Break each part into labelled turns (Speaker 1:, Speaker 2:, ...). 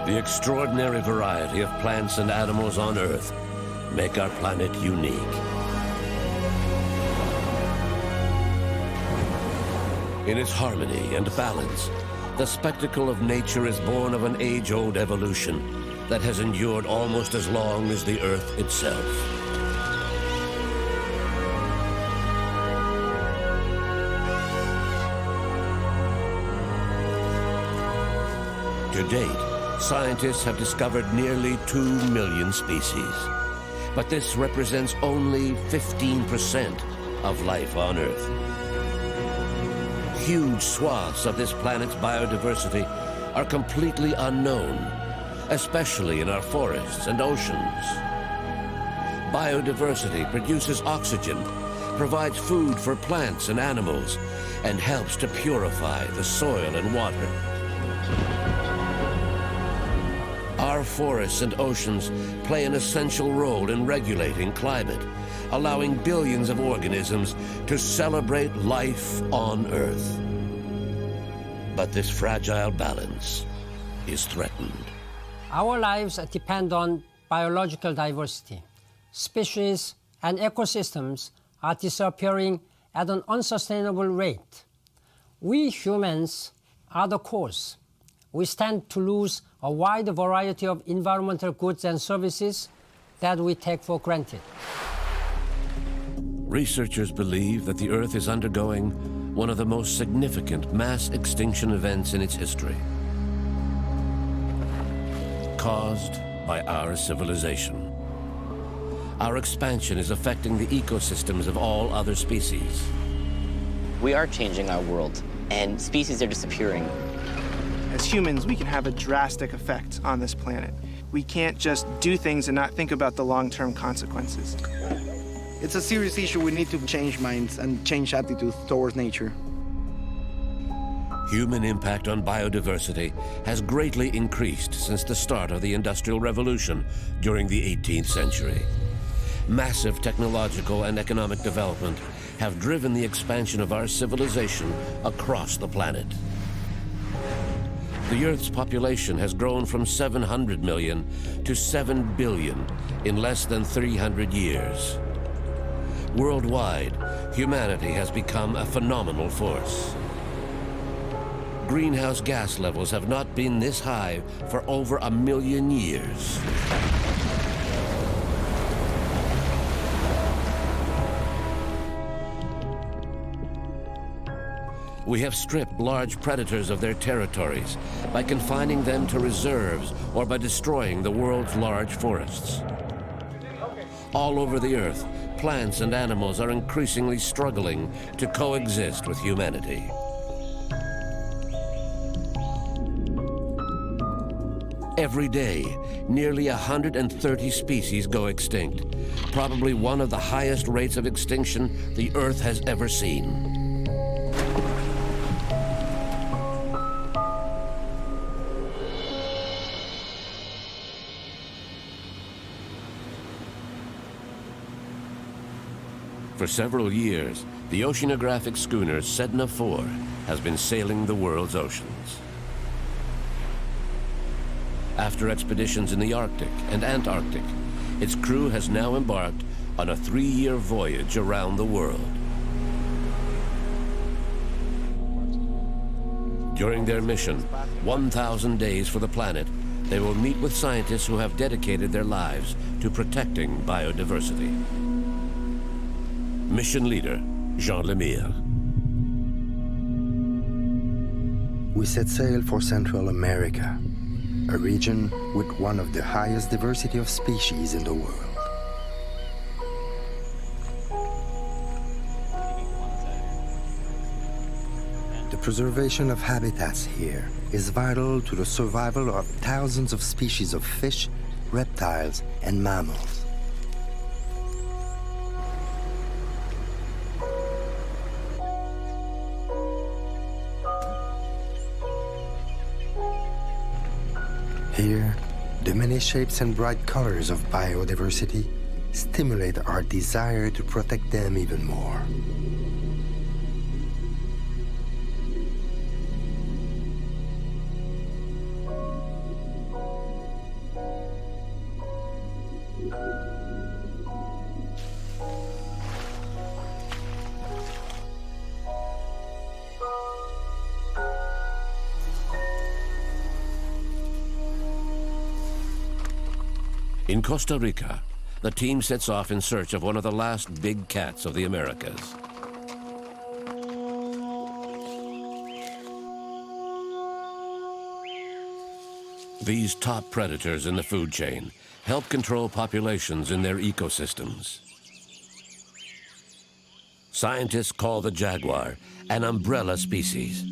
Speaker 1: The extraordinary variety of plants and animals on Earth make our planet unique. In its harmony and balance, the spectacle of nature is born of an age-old evolution that has endured almost as long as the Earth itself. To date, scientists have discovered nearly 2 million species. But this represents only 15% of life on Earth. Huge swaths of this planet's biodiversity are completely unknown, especially in our forests and oceans. Biodiversity produces oxygen, provides food for plants and animals, and helps to purify the soil and water. Our forests and oceans play an essential role in regulating climate, allowing billions of organisms to celebrate life on Earth. But this fragile balance is threatened.
Speaker 2: Our lives depend on biological diversity. Species and ecosystems are disappearing at an unsustainable rate. We humans are the cause. We stand to lose a wide variety of environmental goods and services that we take for granted.
Speaker 1: Researchers believe that the Earth is undergoing one of the most significant mass extinction events in its history, caused by our civilization. Our expansion is affecting the ecosystems of all other species.
Speaker 3: We are changing our world, and species are disappearing.
Speaker 4: As humans, we can have a drastic effect on this planet. We can't just do things and not think about the long-term consequences.
Speaker 5: It's a serious issue. We need to change minds and change attitudes towards nature.
Speaker 1: Human impact on biodiversity has greatly increased since the start of the Industrial Revolution during the 18th century. Massive technological and economic development have driven the expansion of our civilization across the planet. The Earth's population has grown from 700 million to 7 billion in less than 300 years. Worldwide, humanity has become a phenomenal force. Greenhouse gas levels have not been this high for over 1 million years. We have stripped large predators of their territories by confining them to reserves or by destroying the world's large forests. All over the Earth, plants and animals are increasingly struggling to coexist with humanity. Every day, nearly 130 species go extinct, probably one of the highest rates of extinction the Earth has ever seen. For several years, the oceanographic schooner Sedna IV has been sailing the world's oceans. After expeditions in the Arctic and Antarctic, its crew has now embarked on a 3-year voyage around the world. During their mission, 1,000 days for the planet, they will meet with scientists who have dedicated their lives to protecting biodiversity. Mission leader, Jean Lemire.
Speaker 6: We set sail for Central America, a region with one of the highest diversity of species in the world. The preservation of habitats here is vital to the survival of thousands of species of fish, reptiles, and mammals. Here, the many shapes and bright colors of biodiversity stimulate our desire to protect them even more.
Speaker 1: In Costa Rica, the team sets off in search of one of the last big cats of the Americas. These top predators in the food chain help control populations in their ecosystems. Scientists call the jaguar an umbrella species.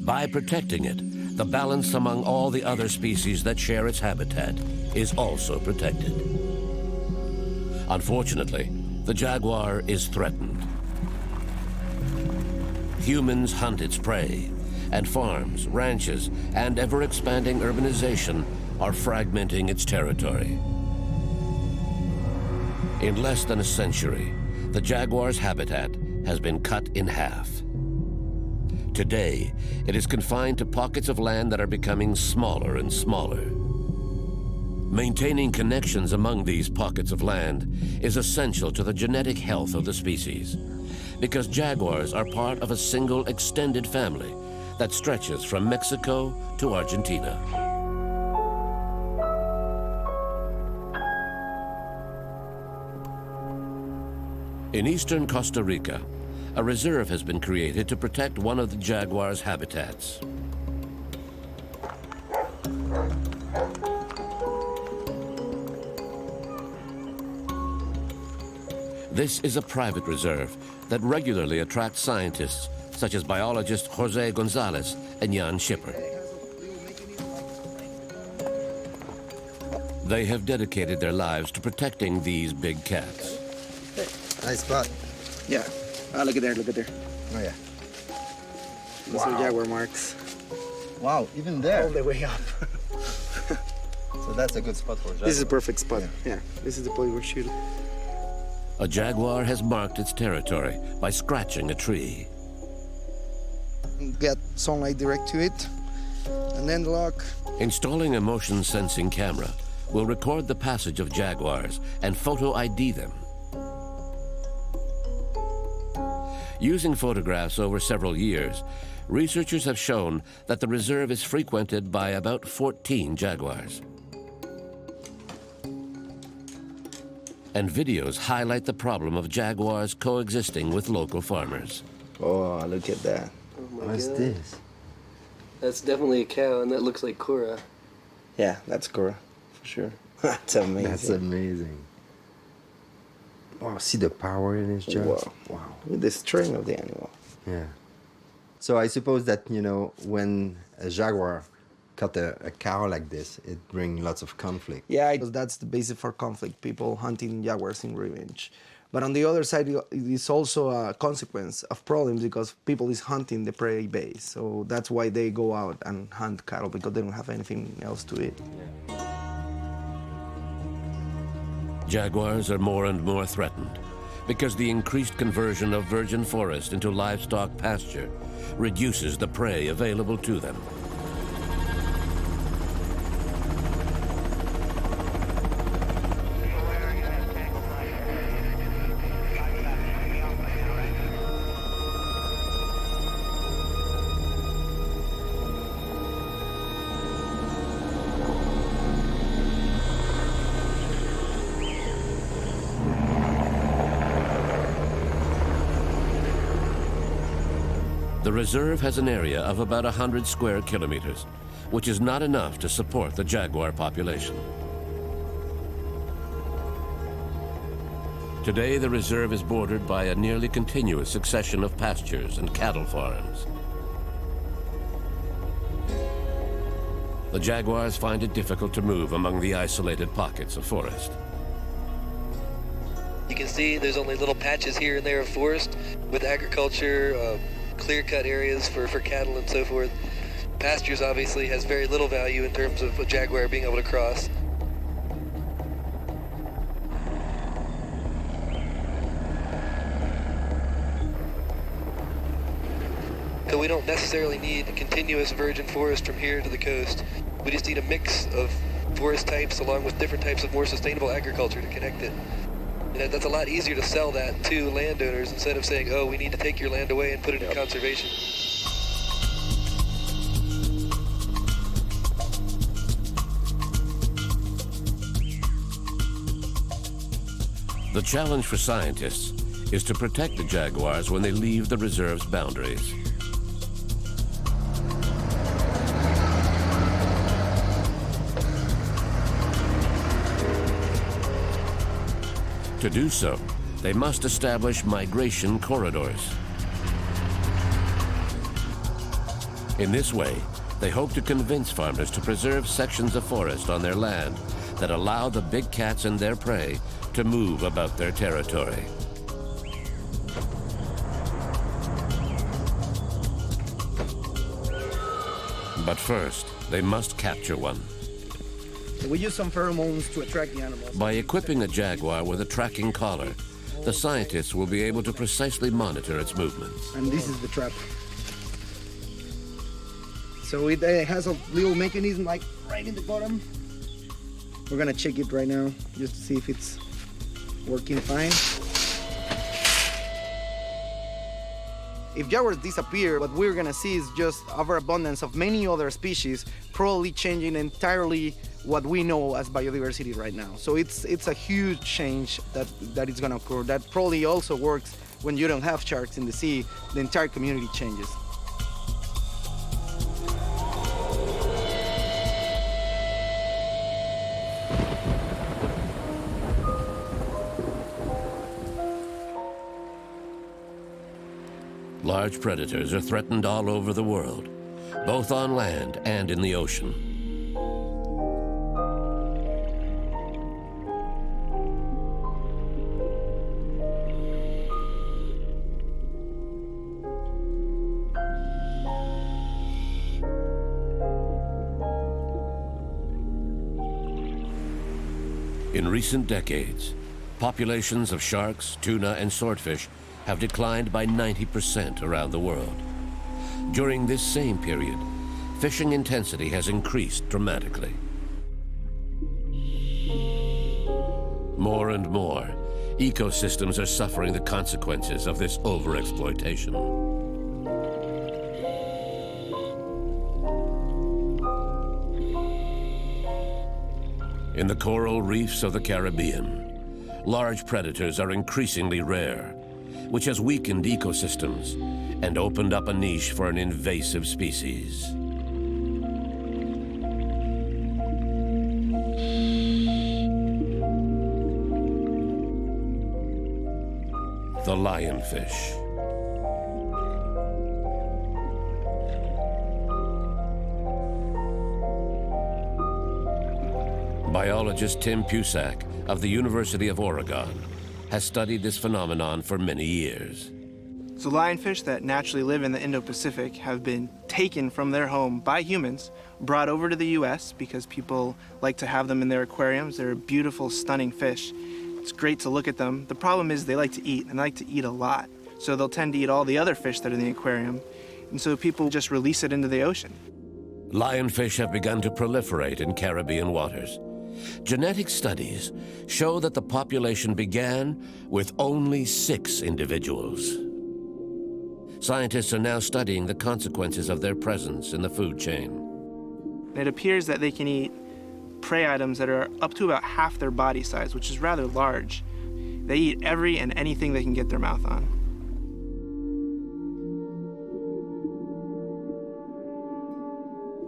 Speaker 1: By protecting it, the balance among all the other species that share its habitat is also protected. Unfortunately, the jaguar is threatened. Humans hunt its prey, and farms, ranches, and ever-expanding urbanization are fragmenting its territory. In less than a century, the jaguar's habitat has been cut in half. Today, it is confined to pockets of land that are becoming smaller and smaller. Maintaining connections among these pockets of land is essential to the genetic health of the species, because jaguars are part of a single extended family that stretches from Mexico to Argentina. In eastern Costa Rica, a reserve has been created to protect one of the jaguar's habitats. This is a private reserve that regularly attracts scientists such as biologist Jose Gonzalez and Jan Schipper. They have dedicated their lives to protecting these big cats.
Speaker 6: Nice spot.
Speaker 5: Yeah. Ah, look at there, look at there.
Speaker 6: Oh, yeah.
Speaker 5: Those are jaguar marks.
Speaker 6: Wow, even there.
Speaker 5: All the way up.
Speaker 6: So that's a good spot for jaguar.
Speaker 5: This is a perfect spot. Yeah. This is the place we're shooting.
Speaker 1: A jaguar has marked its territory by scratching a tree.
Speaker 5: Get sunlight direct to it, and then lock.
Speaker 1: Installing a motion sensing camera will record the passage of jaguars and photo ID them. Using photographs over several years, researchers have shown that the reserve is frequented by about 14 jaguars. And videos highlight the problem of jaguars coexisting with local farmers.
Speaker 5: Oh, look at that.
Speaker 6: What's this?
Speaker 7: That's definitely a cow, and that looks like Cora.
Speaker 5: Yeah, that's Cora, for sure. That's amazing.
Speaker 6: That's amazing. Wow, see the power in his jaws?
Speaker 5: Wow.
Speaker 6: Wow.
Speaker 5: With the strength of the animal.
Speaker 6: Yeah. So I suppose that, you know, when a jaguar cut a cow like this, it brings lots of conflict.
Speaker 5: Yeah, because that's the basis for conflict, people hunting jaguars in revenge. But on the other side, it is also a consequence of problems because people is hunting the prey base. So that's why they go out and hunt cattle, because they don't have anything else to eat.
Speaker 1: Jaguars are more and more threatened because the increased conversion of virgin forest into livestock pasture reduces the prey available to them. The reserve has an area of about 100 square kilometers, which is not enough to support the jaguar population. Today, the reserve is bordered by a nearly continuous succession of pastures and cattle farms. The jaguars find it difficult to move among the isolated pockets of forest.
Speaker 7: You can see there's only little patches here and there of forest with agriculture, clear-cut areas for cattle and so forth. Pastures obviously has very little value in terms of a jaguar being able to cross. So we don't necessarily need a continuous virgin forest from here to the coast. We just need a mix of forest types along with different types of more sustainable agriculture to connect it. And that's a lot easier to sell that to landowners instead of saying, oh, we need to take your land away and put it in conservation.
Speaker 1: The challenge for scientists is to protect the jaguars when they leave the reserve's boundaries. To do so, they must establish migration corridors. In this way, they hope to convince farmers to preserve sections of forest on their land that allow the big cats and their prey to move about their territory. But first, they must capture one.
Speaker 5: We use some pheromones to attract the animals.
Speaker 1: By equipping a jaguar with a tracking collar, the scientists will be able to precisely monitor its movements.
Speaker 5: And this is the trap. So it has a little mechanism like right in the bottom. We're gonna check it right now just to see if it's working fine. If jaguars disappear, what we're gonna see is just overabundance of many other species, probably changing entirely what we know as biodiversity right now. So it's a huge change that is gonna occur. That probably also works when you don't have sharks in the sea. The entire community changes.
Speaker 1: Large predators are threatened all over the world, both on land and in the ocean. In recent decades, populations of sharks, tuna, and swordfish have declined by 90% around the world. During this same period, fishing intensity has increased dramatically. More and more, ecosystems are suffering the consequences of this overexploitation. In the coral reefs of the Caribbean, large predators are increasingly rare, which has weakened ecosystems and opened up a niche for an invasive species. The lionfish. Biologist Tim Pusak of the University of Oregon has studied this phenomenon for many years.
Speaker 4: So lionfish that naturally live in the Indo-Pacific have been taken from their home by humans, brought over to the US because people like to have them in their aquariums. They're beautiful, stunning fish. It's great to look at them. The problem is they like to eat, and they like to eat a lot. So they'll tend to eat all the other fish that are in the aquarium, and so people just release it into the ocean.
Speaker 1: Lionfish have begun to proliferate in Caribbean waters. Genetic studies show that the population began with only 6 individuals. Scientists are now studying the consequences of their presence in the food chain.
Speaker 4: It appears that they can eat prey items that are up to about half their body size, which is rather large. They eat every and anything they can get their mouth on.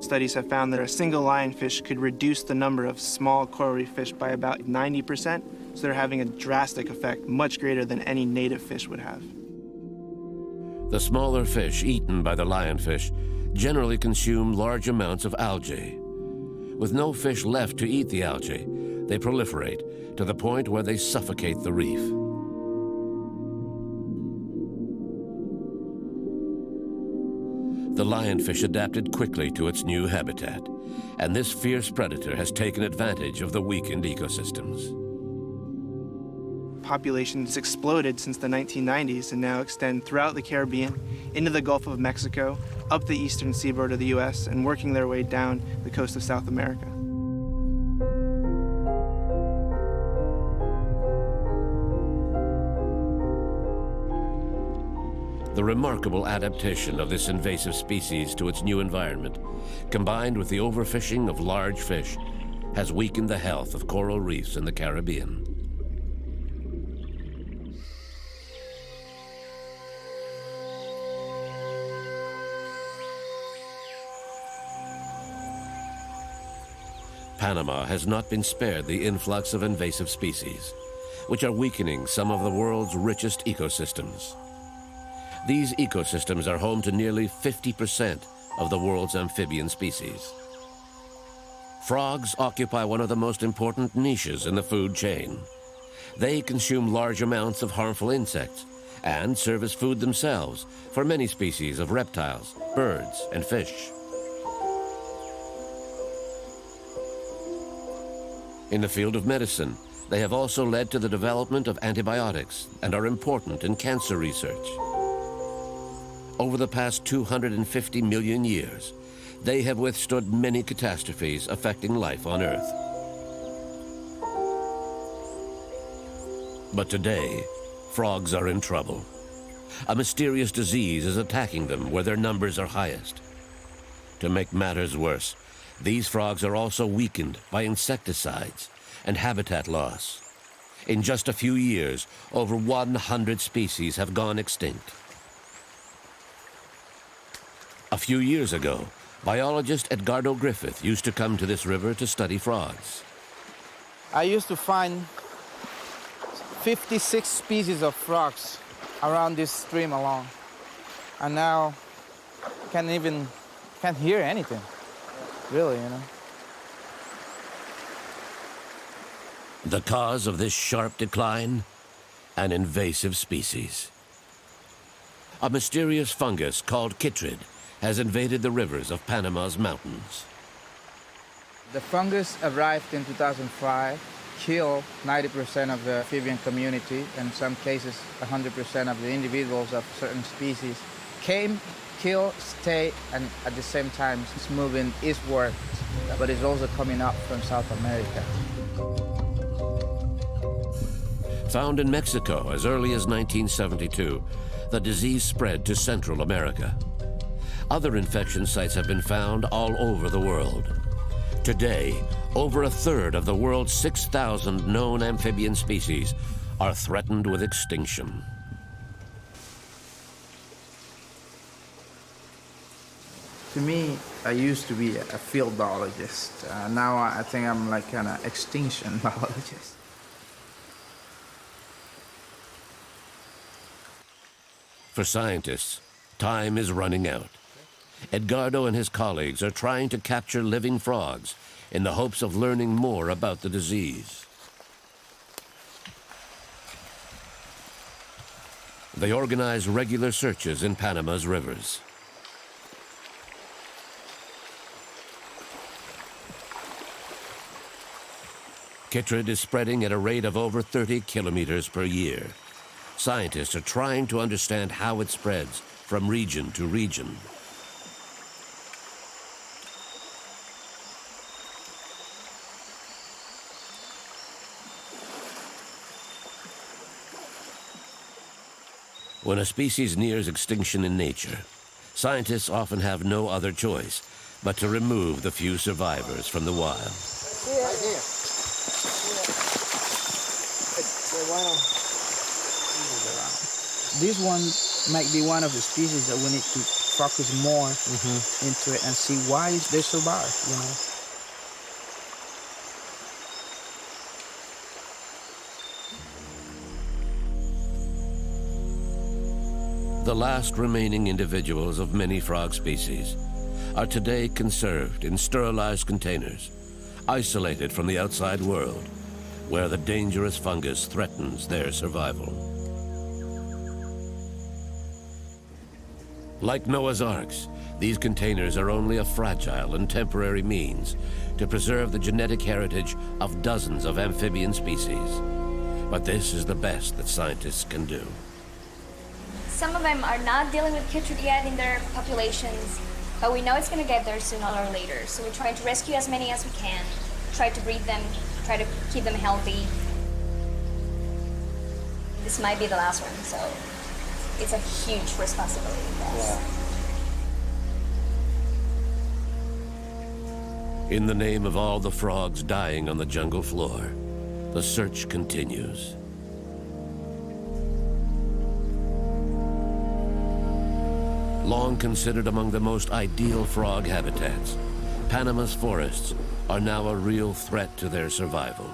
Speaker 4: Studies have found that a single lionfish could reduce the number of small coral reef fish by about 90%, so they're having a drastic effect, much greater than any native fish would have.
Speaker 1: The smaller fish eaten by the lionfish generally consume large amounts of algae. With no fish left to eat the algae, they proliferate to the point where they suffocate the reef. The lionfish adapted quickly to its new habitat, and this fierce predator has taken advantage of the weakened ecosystems.
Speaker 4: Populations exploded since the 1990s and now extend throughout the Caribbean, into the Gulf of Mexico, up the eastern seaboard of the US, and working their way down the coast of South America.
Speaker 1: The remarkable adaptation of this invasive species to its new environment, combined with the overfishing of large fish, has weakened the health of coral reefs in the Caribbean. Panama has not been spared the influx of invasive species, which are weakening some of the world's richest ecosystems. These ecosystems are home to nearly 50% of the world's amphibian species. Frogs occupy one of the most important niches in the food chain. They consume large amounts of harmful insects and serve as food themselves for many species of reptiles, birds, and fish. In the field of medicine, they have also led to the development of antibiotics and are important in cancer research. Over the past 250 million years, they have withstood many catastrophes affecting life on Earth. But today, frogs are in trouble. A mysterious disease is attacking them where their numbers are highest. To make matters worse, these frogs are also weakened by insecticides and habitat loss. In just a few years, over 100 species have gone extinct. A few years ago, biologist Edgardo Griffith used to come to this river to study frogs.
Speaker 8: I used to find 56 species of frogs around this stream alone. And now can't hear anything, really, you know.
Speaker 1: The cause of this sharp decline? An invasive species. A mysterious fungus called chytrid has invaded the rivers of Panama's mountains.
Speaker 8: The fungus arrived in 2005, killed 90% of the amphibian community, and in some cases 100% of the individuals of certain species. Came, kill, stay, and at the same time it's moving eastward, but it's also coming up from South America.
Speaker 1: Found in Mexico as early as 1972, the disease spread to Central America. Other infection sites have been found all over the world. Today, over a third of the world's 6,000 known amphibian species are threatened with extinction.
Speaker 8: To me, I used to be a field biologist. Now I think I'm like an extinction biologist.
Speaker 1: For scientists, time is running out. Edgardo and his colleagues are trying to capture living frogs in the hopes of learning more about the disease. They organize regular searches in Panama's rivers. Chytrid is spreading at a rate of over 30 kilometers per year. Scientists are trying to understand how it spreads from region to region. When a species nears extinction in nature, scientists often have no other choice but to remove the few survivors from the wild.
Speaker 8: Right here. This one might be one of the species that we need to focus more into it and see why they survive, you know.
Speaker 1: The last remaining individuals of many frog species are today conserved in sterilized containers, isolated from the outside world, where the dangerous fungus threatens their survival. Like Noah's Arks, these containers are only a fragile and temporary means to preserve the genetic heritage of dozens of amphibian species. But this is the best that scientists can do.
Speaker 9: Some of them are not dealing with chytrid yet in their populations, but we know it's going to get there sooner or later. So we're trying to rescue as many as we can, try to breed them, try to keep them healthy. This might be the last one, so it's a huge responsibility for us.
Speaker 1: Yeah. In the name of all the frogs dying on the jungle floor, the search continues. Long considered among the most ideal frog habitats, Panama's forests are now a real threat to their survival.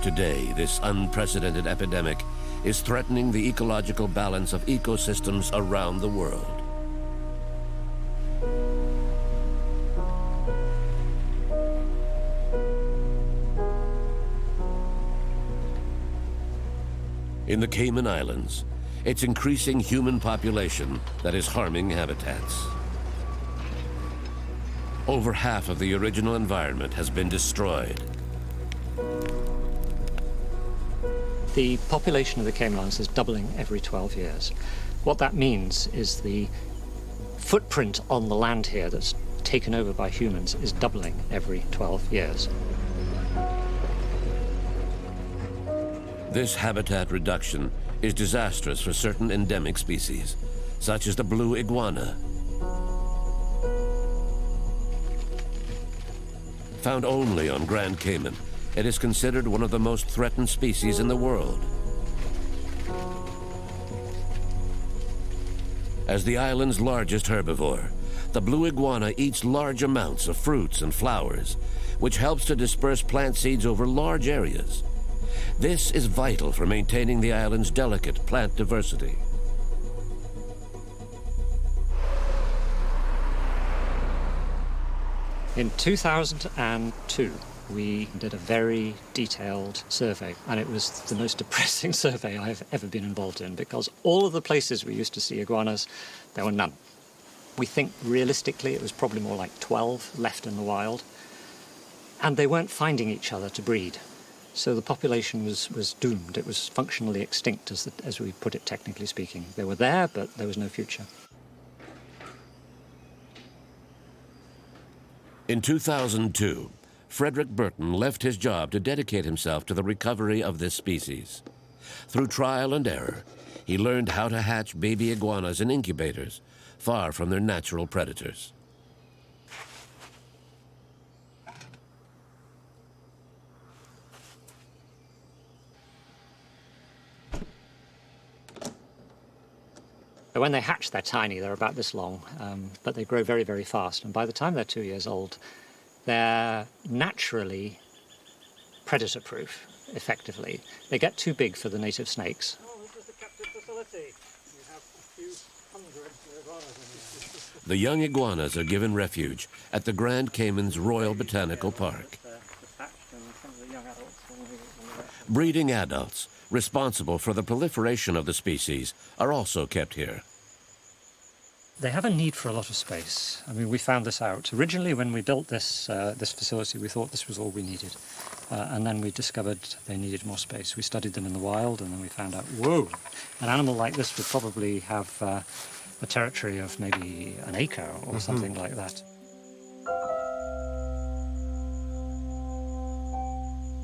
Speaker 1: Today, this unprecedented epidemic is threatening the ecological balance of ecosystems around the world. In the Cayman Islands, it's increasing human population that is harming habitats. Over half of the original environment has been destroyed.
Speaker 10: The population of the Cayman Islands is doubling every 12 years. What that means is the footprint on the land here that's taken over by humans is doubling every 12 years.
Speaker 1: This habitat reduction is disastrous for certain endemic species, such as the blue iguana. Found only on Grand Cayman, it is considered one of the most threatened species in the world. As the island's largest herbivore, the blue iguana eats large amounts of fruits and flowers, which helps to disperse plant seeds over large areas. This is vital for maintaining the island's delicate plant diversity.
Speaker 10: In 2002, we did a very detailed survey, and it was the most depressing survey I've ever been involved in, because all of the places we used to see iguanas, there were none. We think realistically it was probably more like 12 left in the wild, and they weren't finding each other to breed. So the population was doomed. It was functionally extinct, as we put it, technically speaking. They were there, but there was no future.
Speaker 1: In 2002, Frederick Burton left his job to dedicate himself to the recovery of this species. Through trial and error, he learned how to hatch baby iguanas in incubators, far from their natural predators.
Speaker 10: When they hatch, they're tiny, they're about this long, but they grow very, very fast. And by the time they're 2 years old, they're naturally predator-proof, effectively. They get too big for the native snakes.
Speaker 2: Oh, this is the captive facility. We have a few hundred iguanas in here.
Speaker 1: The young iguanas are given refuge at the Grand Cayman's Royal Botanical Park. Breeding adults, responsible for the proliferation of the species, are also kept here.
Speaker 10: They have a need for a lot of space. I mean, we found this out. Originally, when we built this facility, we thought this was all we needed. And then we discovered they needed more space. We studied them in the wild, and then we found out, whoa, an animal like this would probably have a territory of maybe an acre or something like that.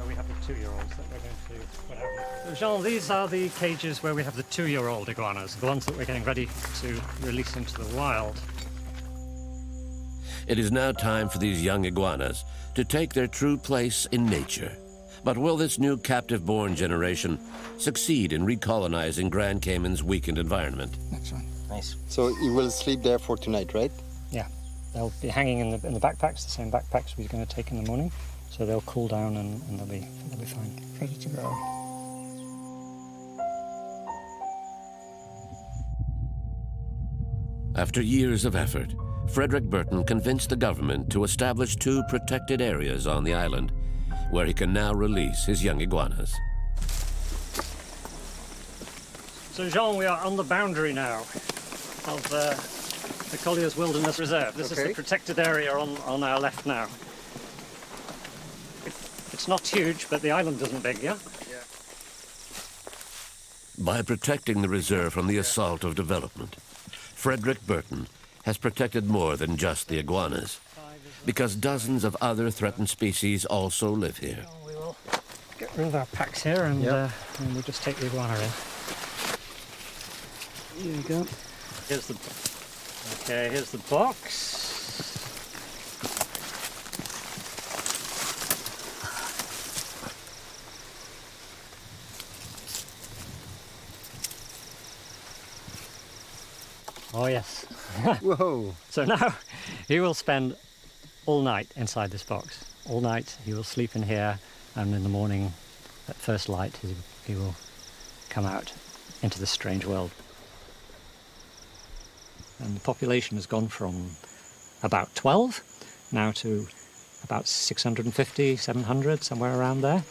Speaker 10: We have the 2-year-olds that we're going to put out. So Jean, these are the cages where we have the 2-year-old iguanas, the ones that we're getting ready to release into the wild.
Speaker 1: It is now time for these young iguanas to take their true place in nature. But will this new captive-born generation succeed in recolonizing Grand Cayman's weakened environment?
Speaker 10: Next one. Nice.
Speaker 11: So you will sleep there for tonight, right?
Speaker 10: Yeah. They'll be hanging in the backpacks, the same backpacks we're going to take in the morning. So they'll cool down and they'll be fine, ready to go.
Speaker 1: After years of effort, Frederick Burton convinced the government to establish 2 protected areas on the island, where he can now release his young iguanas.
Speaker 10: So Jean, we are on the boundary now of the Collier's Wilderness Reserve. This is the protected area on our left now. It's not huge, but the island isn't big, yeah?
Speaker 1: By protecting the reserve from the assault of development, Frederick Burton has protected more than just the iguanas, because dozens of other threatened species also live here.
Speaker 10: We will get rid of our packs here and we'll just take the iguana in. Here you go. Here's the box. Oh yes.
Speaker 11: Whoa.
Speaker 10: So now He will spend all night inside this box. All night he will sleep in here, and in the morning, at first light, he will come out into this strange world. And the population has gone from about 12 now to about 650, 700, somewhere around there.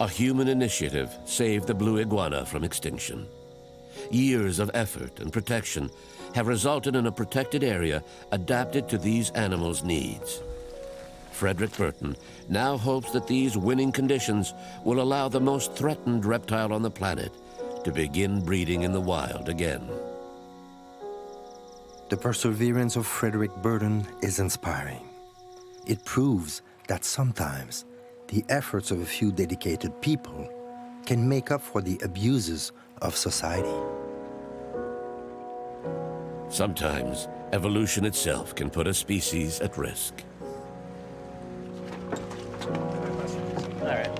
Speaker 1: A human initiative saved the blue iguana from extinction. Years of effort and protection have resulted in a protected area adapted to these animals' needs. Frederick Burton now hopes that these winning conditions will allow the most threatened reptile on the planet to begin breeding in the wild again.
Speaker 6: The perseverance of Frederick Burton is inspiring. It proves that sometimes the efforts of a few dedicated people can make up for the abuses of society.
Speaker 1: Sometimes evolution itself can put a species at risk.
Speaker 3: All right.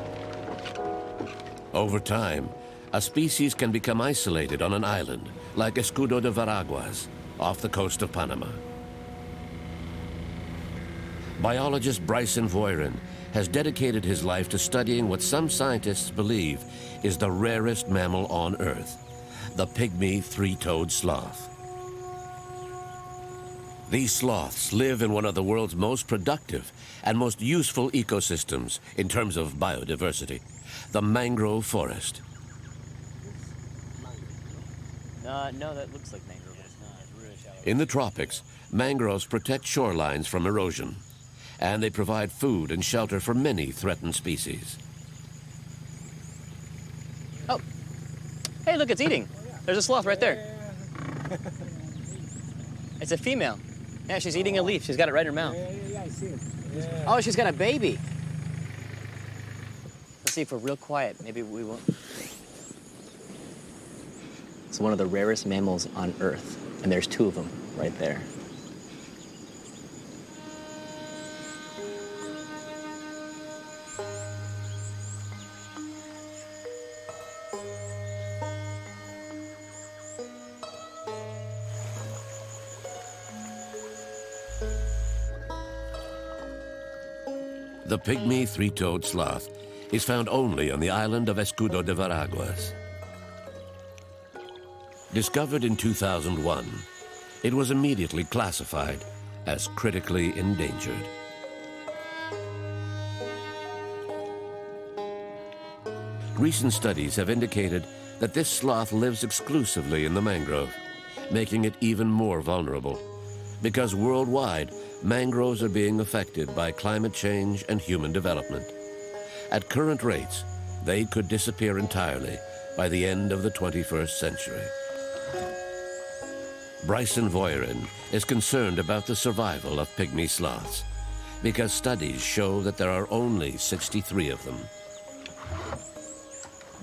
Speaker 1: Over time, a species can become isolated on an island, like Escudo de Veraguas, off the coast of Panama. Biologist Bryson Voirin has dedicated his life to studying what some scientists believe is the rarest mammal on Earth, the pygmy three-toed sloth. These sloths live in one of the world's most productive and most useful ecosystems in terms of biodiversity, the mangrove forest.
Speaker 3: No, that looks like mangrove. It's really shallow.
Speaker 1: In the tropics, mangroves protect shorelines from erosion, and they provide food and shelter for many threatened species.
Speaker 3: Oh, hey, look, it's eating. There's a sloth right there. It's a female. Yeah, she's eating a leaf. She's got it right in her mouth.
Speaker 2: Yeah, I see it. Yeah.
Speaker 3: Oh, she's got a baby. Let's see if we're real quiet. Maybe we won't. It's one of the rarest mammals on Earth, and there's two of them right there.
Speaker 1: The pygmy three-toed sloth is found only on the island of Escudo de Veraguas. Discovered in 2001, it was immediately classified as critically endangered. Recent studies have indicated that this sloth lives exclusively in the mangrove, making it even more vulnerable, because worldwide, mangroves are being affected by climate change and human development. At current rates, they could disappear entirely by the end of the 21st century. Bryson Voirin is concerned about the survival of pygmy sloths because studies show that there are only 63 of them.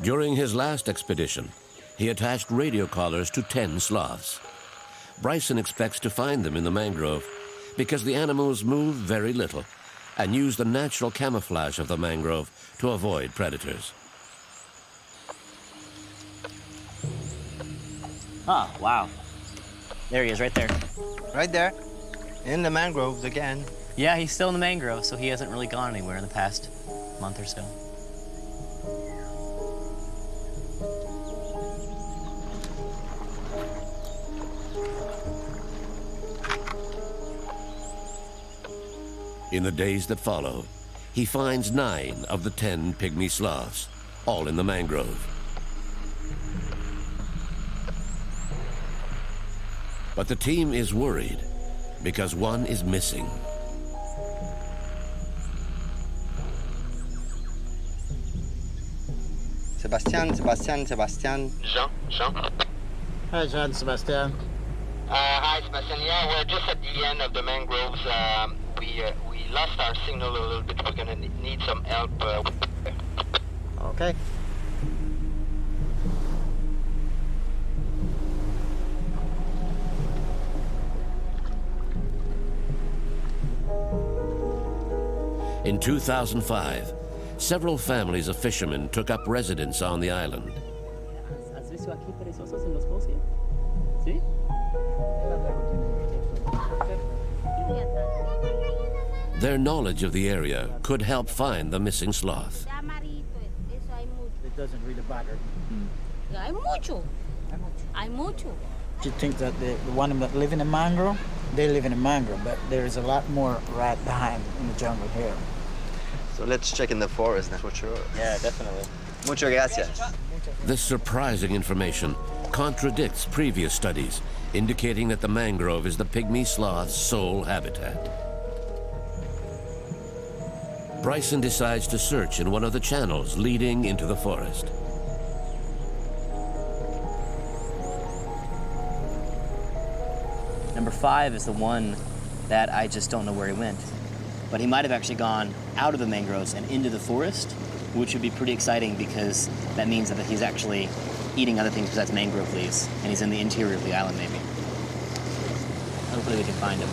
Speaker 1: During his last expedition, he attached radio collars to 10 sloths. Bryson expects to find them in the mangrove because the animals move very little and use the natural camouflage of the mangrove to avoid predators.
Speaker 3: Oh, wow. There he is, right there.
Speaker 11: Right there, in the mangroves again.
Speaker 3: Yeah, he's still in the mangrove, so he hasn't really gone anywhere in the past month or so.
Speaker 1: In the days that follow, he finds 9 of the 10 pygmy sloths, all in the mangrove. But the team is worried because one is missing.
Speaker 11: Sebastian. Jean.
Speaker 8: Hi, Jean, Sebastian.
Speaker 11: Hi, Sebastian. Yeah, we're just at the end of the mangroves. We lost our signal a little bit. We're gonna need some help.
Speaker 8: Okay.
Speaker 1: In 2005, several families of fishermen took up residence on the island. Their knowledge of the area could help find the missing sloth.
Speaker 12: It doesn't really bother.
Speaker 13: Hay mucho. Hay mucho.
Speaker 12: You think that the one that live in a mangrove, they live in a mangrove, but there is a lot more right behind in the jungle here.
Speaker 14: So let's check in the forest, that's for sure.
Speaker 3: Yeah, definitely.
Speaker 14: Muchas gracias.
Speaker 1: This surprising information contradicts previous studies indicating that the mangrove is the pygmy sloth's sole habitat. Bryson decides to search in one of the channels leading into the forest.
Speaker 3: Number 5 is the one that I just don't know where he went. But he might have actually gone out of the mangroves and into the forest, which would be pretty exciting because that means that he's actually eating other things besides mangrove leaves, and he's in the interior of the island maybe. Hopefully we can find him.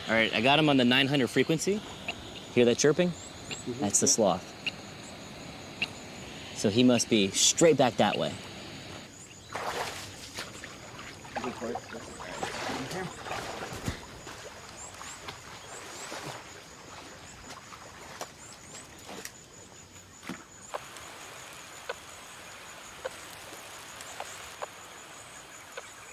Speaker 3: All right, I got him on the 900 frequency. Hear that chirping? That's the sloth. So he must be straight back that way.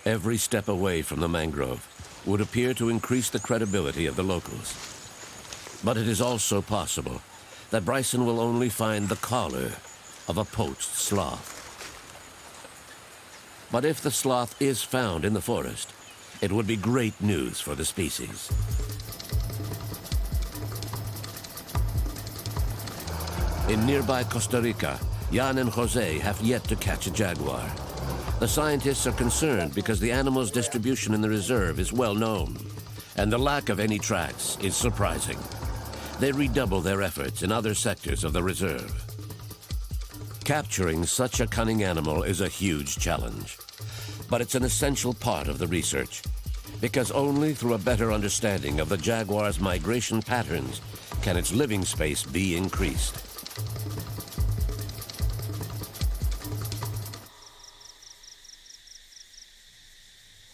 Speaker 1: Every step away from the mangrove would appear to increase the credibility of the locals. But it is also possible that Bryson will only find the collar of a poached sloth. But if the sloth is found in the forest, it would be great news for the species. In nearby Costa Rica, Jan and Jose have yet to catch a jaguar. The scientists are concerned because the animal's distribution in the reserve is well known, and the lack of any tracks is surprising. They redouble their efforts in other sectors of the reserve. Capturing such a cunning animal is a huge challenge, but it's an essential part of the research, because only through a better understanding of the jaguar's migration patterns can its living space be increased.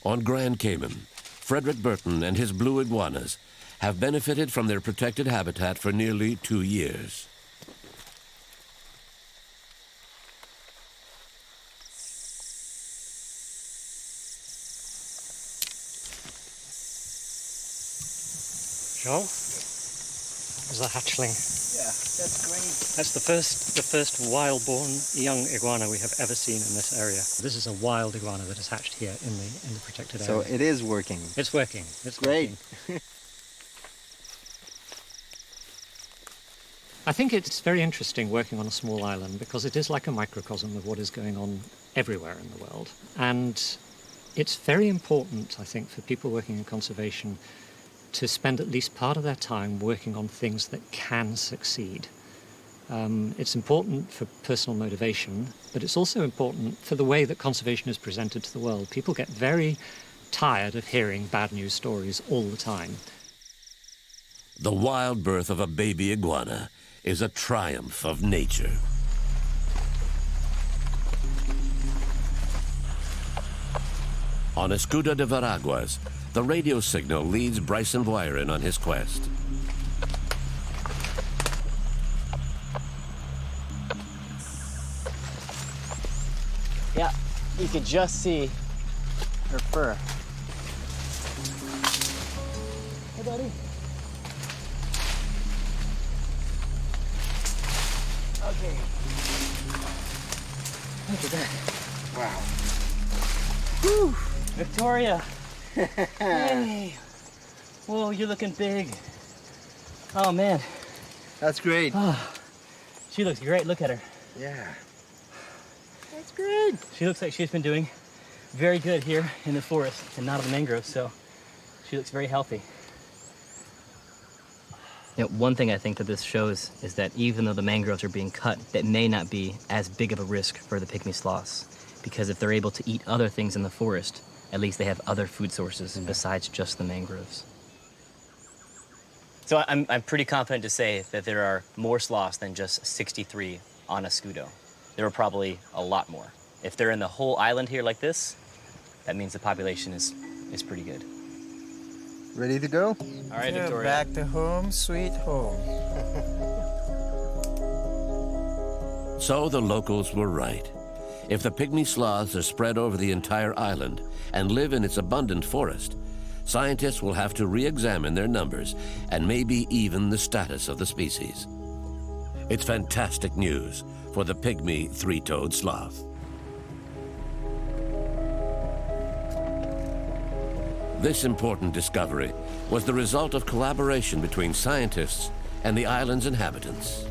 Speaker 1: On Grand Cayman, Frederick Burton and his blue iguanas have benefited from their protected habitat for nearly 2 years.
Speaker 10: Joel, that was a hatchling.
Speaker 12: Yeah, that's great.
Speaker 10: That's the first wild-born young iguana we have ever seen in this area. This is a wild iguana that is hatched here in the protected area.
Speaker 14: So it is working.
Speaker 10: It's working. It's
Speaker 14: great.
Speaker 10: Working. I think it's very interesting working on a small island because it is like a microcosm of what is going on everywhere in the world. And it's very important, I think, for people working in conservation to spend at least part of their time working on things that can succeed. It's important for personal motivation, but it's also important for the way that conservation is presented to the world. People get very tired of hearing bad news stories all the time.
Speaker 1: The wild birth of a baby iguana is a triumph of nature. On Escudo de Veraguas, the radio signal leads Bryson Boyrin on his quest.
Speaker 3: Yeah, you could just see her fur.
Speaker 12: Hey, buddy. Okay. Look at that.
Speaker 14: Wow.
Speaker 3: Whew, Victoria. Hey. Whoa, you're looking big. Oh, man.
Speaker 14: That's great.
Speaker 3: Oh, she looks great. Look at her.
Speaker 14: Yeah. That's great.
Speaker 3: She looks like she's been doing very good here in the forest and not in the mangroves, so she looks very healthy. You know, one thing I think that this shows is that even though the mangroves are being cut, that may not be as big of a risk for the pygmy sloths, because if they're able to eat other things in the forest, at least they have other food sources besides just the mangroves. So I'm pretty confident to say that there are more sloths than just 63 on Escudo. There are probably a lot more. If they're in the whole island here like this, that means the population is pretty good.
Speaker 14: Ready to go?
Speaker 3: All right, Victoria.
Speaker 12: Back to home, sweet home.
Speaker 1: So the locals were right. If the pygmy sloths are spread over the entire island and live in its abundant forest, scientists will have to re-examine their numbers and maybe even the status of the species. It's fantastic news for the pygmy three-toed sloth. This important discovery was the result of collaboration between scientists and the island's inhabitants.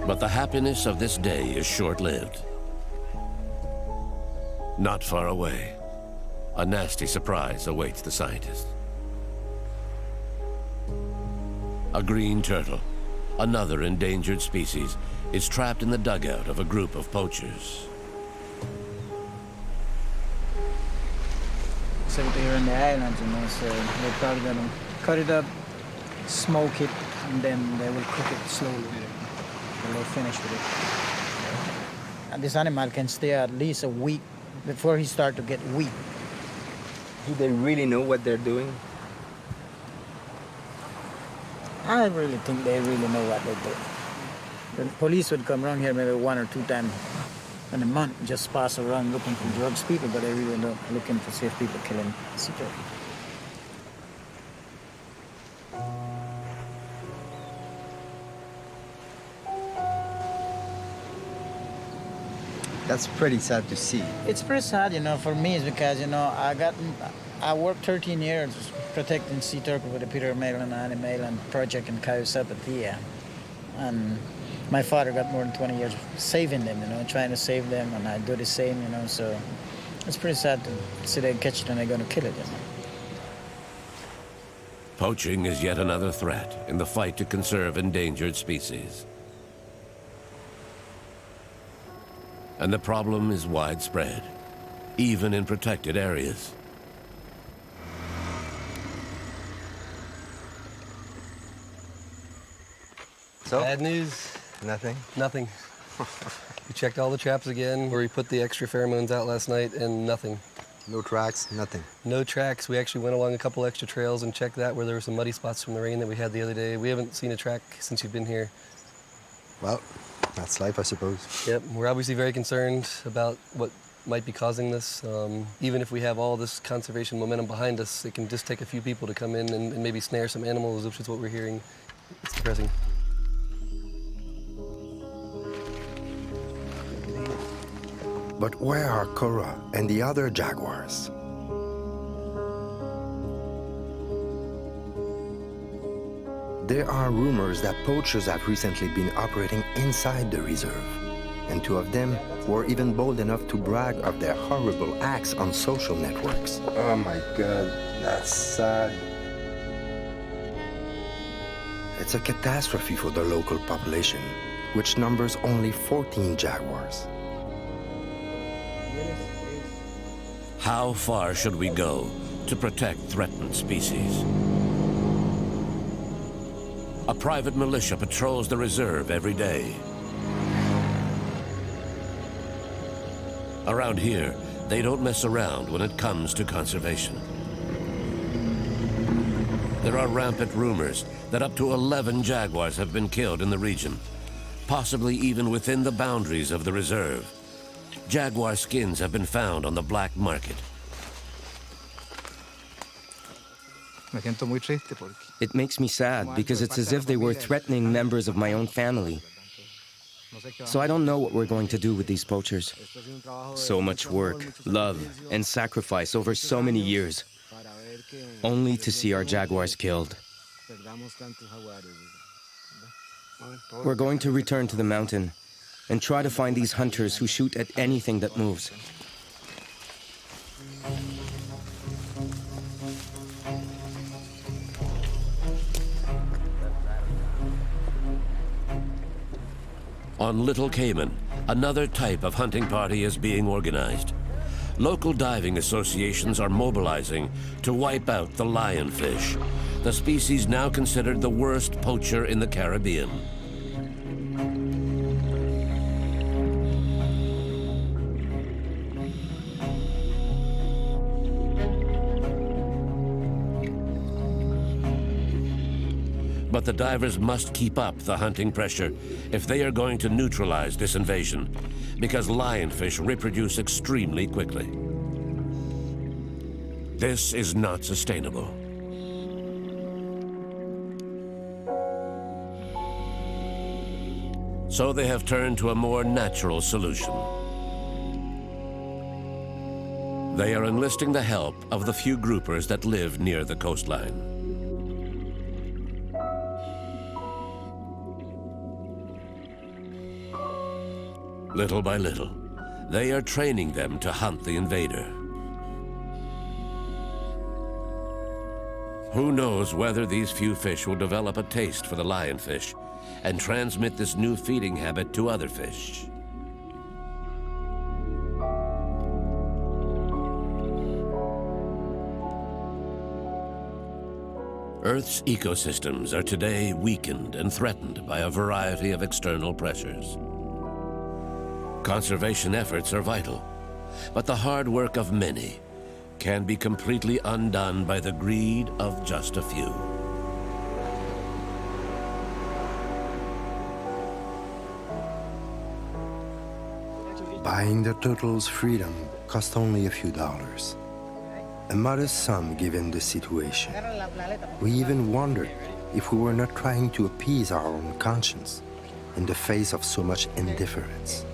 Speaker 1: But the happiness of this day is short-lived. Not far away, a nasty surprise awaits the scientists. A green turtle, another endangered species, is trapped in the dugout of a group of poachers.
Speaker 12: So they're in the islands, you know, so they're probably gonna cut it up, smoke it, and then they will cook it slowly. And they'll finish with it. And this animal can stay at least a week before he starts to get weak.
Speaker 14: Do they really know what they're doing?
Speaker 12: I really think they really know what they do. The police would come around here maybe 1 or 2 times in a month, just pass around looking for drugs people, but they really don't looking to see if people killing sea turtle.
Speaker 14: That's pretty sad to see.
Speaker 12: It's pretty sad, you know, for me, it's because, you know, I worked 13 years protecting sea turtle with the Peter Maitland Animal Project in Cayo Zapatia. And my father got more than 20 years saving them, you know, trying to save them, and I do the same, you know, so it's pretty sad to see they catch it and they're going to kill it, you know.
Speaker 1: Poaching is yet another threat in the fight to conserve endangered species. And the problem is widespread, even in protected areas.
Speaker 14: So?
Speaker 15: Bad news.
Speaker 14: Nothing?
Speaker 15: Nothing. We checked all the traps again, where we put the extra pheromones out last night, and nothing.
Speaker 14: No tracks, nothing?
Speaker 15: No tracks. We actually went along a couple extra trails and checked that where there were some muddy spots from the rain that we had the other day. We haven't seen a track since you've been here.
Speaker 14: Well, that's life, I suppose.
Speaker 15: Yep, we're obviously very concerned about what might be causing this. Even if we have all this conservation momentum behind us, it can just take a few people to come in and maybe snare some animals, which is what we're hearing. It's depressing.
Speaker 6: But where are Cora and the other jaguars? There are rumors that poachers have recently been operating inside the reserve, and 2 of them were even bold enough to brag of their horrible acts on social networks.
Speaker 14: Oh my God, that's sad.
Speaker 6: It's a catastrophe for the local population, which numbers only 14 jaguars.
Speaker 1: How far should we go to protect threatened species? A private militia patrols the reserve every day. Around here, they don't mess around when it comes to conservation. There are rampant rumors that up to 11 jaguars have been killed in the region, possibly even within the boundaries of the reserve. Jaguar skins have been found on the black market.
Speaker 16: It makes me sad because it's as if they were threatening members of my own family. So I don't know what we're going to do with these poachers. So much work, love, and sacrifice over so many years, only to see our jaguars killed. We're going to return to the mountain and try to find these hunters who shoot at anything that moves.
Speaker 1: On Little Cayman, another type of hunting party is being organized. Local diving associations are mobilizing to wipe out the lionfish, the species now considered the worst poacher in the Caribbean. But the divers must keep up the hunting pressure if they are going to neutralize this invasion, because lionfish reproduce extremely quickly. This is not sustainable. So they have turned to a more natural solution. They are enlisting the help of the few groupers that live near the coastline. Little by little, they are training them to hunt the invader. Who knows whether these few fish will develop a taste for the lionfish and transmit this new feeding habit to other fish. Earth's ecosystems are today weakened and threatened by a variety of external pressures. Conservation efforts are vital, but the hard work of many can be completely undone by the greed of just a few.
Speaker 6: Buying the turtle's freedom cost only a few dollars. A modest sum given the situation. We even wondered if we were not trying to appease our own conscience in the face of so much indifference.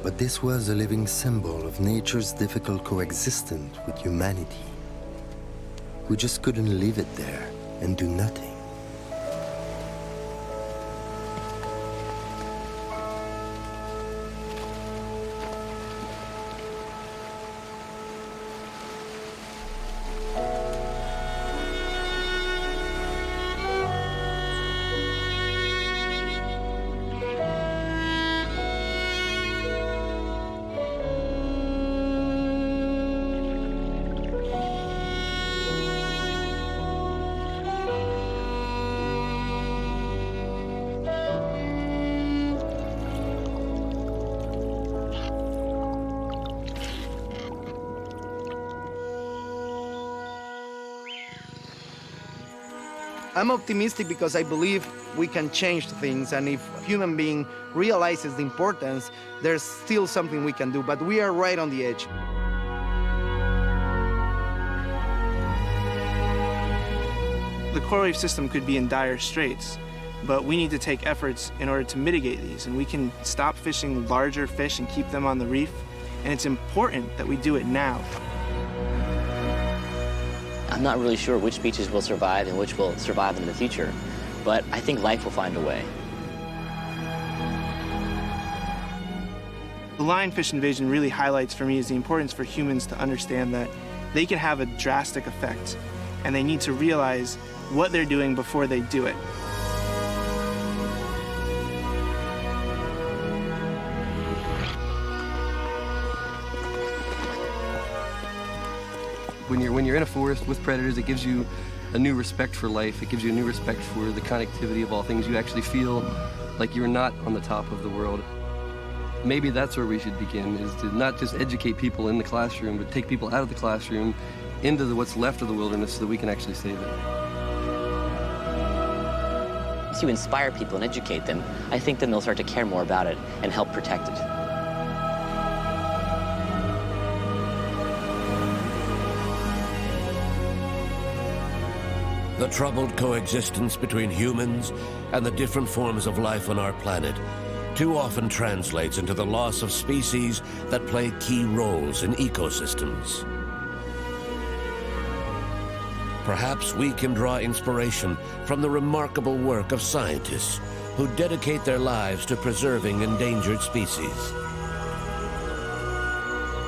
Speaker 6: But this was a living symbol of nature's difficult coexistence with humanity. We just couldn't leave it there and do nothing.
Speaker 4: I'm optimistic because I believe we can change things, and if a human being realizes the importance, there's still something we can do, but we are right on the edge. The coral reef system could be in dire straits, but we need to take efforts in order to mitigate these, and we can stop fishing larger fish and keep them on the reef, and it's important that we do it now.
Speaker 3: I'm not really sure which species will survive and which will survive in the future, but I think life will find a way.
Speaker 4: The lionfish invasion really highlights for me is the importance for humans to understand that they can have a drastic effect, and they need to realize what they're doing before they do it.
Speaker 15: When you're in a forest with predators, it gives you a new respect for life. It gives you a new respect for the connectivity of all things. You actually feel like you're not on the top of the world. Maybe that's where we should begin, is to not just educate people in the classroom, but take people out of the classroom into what's left of the wilderness so that we can actually save it.
Speaker 3: If you inspire people and educate them, I think then they'll start to care more about it and help protect it.
Speaker 1: The troubled coexistence between humans and the different forms of life on our planet too often translates into the loss of species that play key roles in ecosystems. Perhaps we can draw inspiration from the remarkable work of scientists who dedicate their lives to preserving endangered species.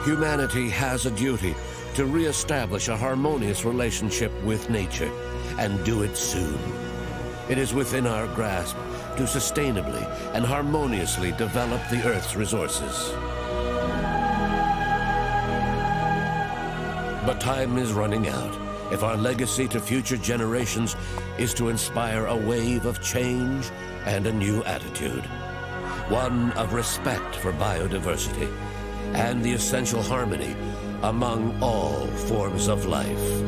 Speaker 1: Humanity has a duty to reestablish a harmonious relationship with nature, and do it soon. It is within our grasp to sustainably and harmoniously develop the Earth's resources. But time is running out if our legacy to future generations is to inspire a wave of change and a new attitude. One of respect for biodiversity and the essential harmony among all forms of life.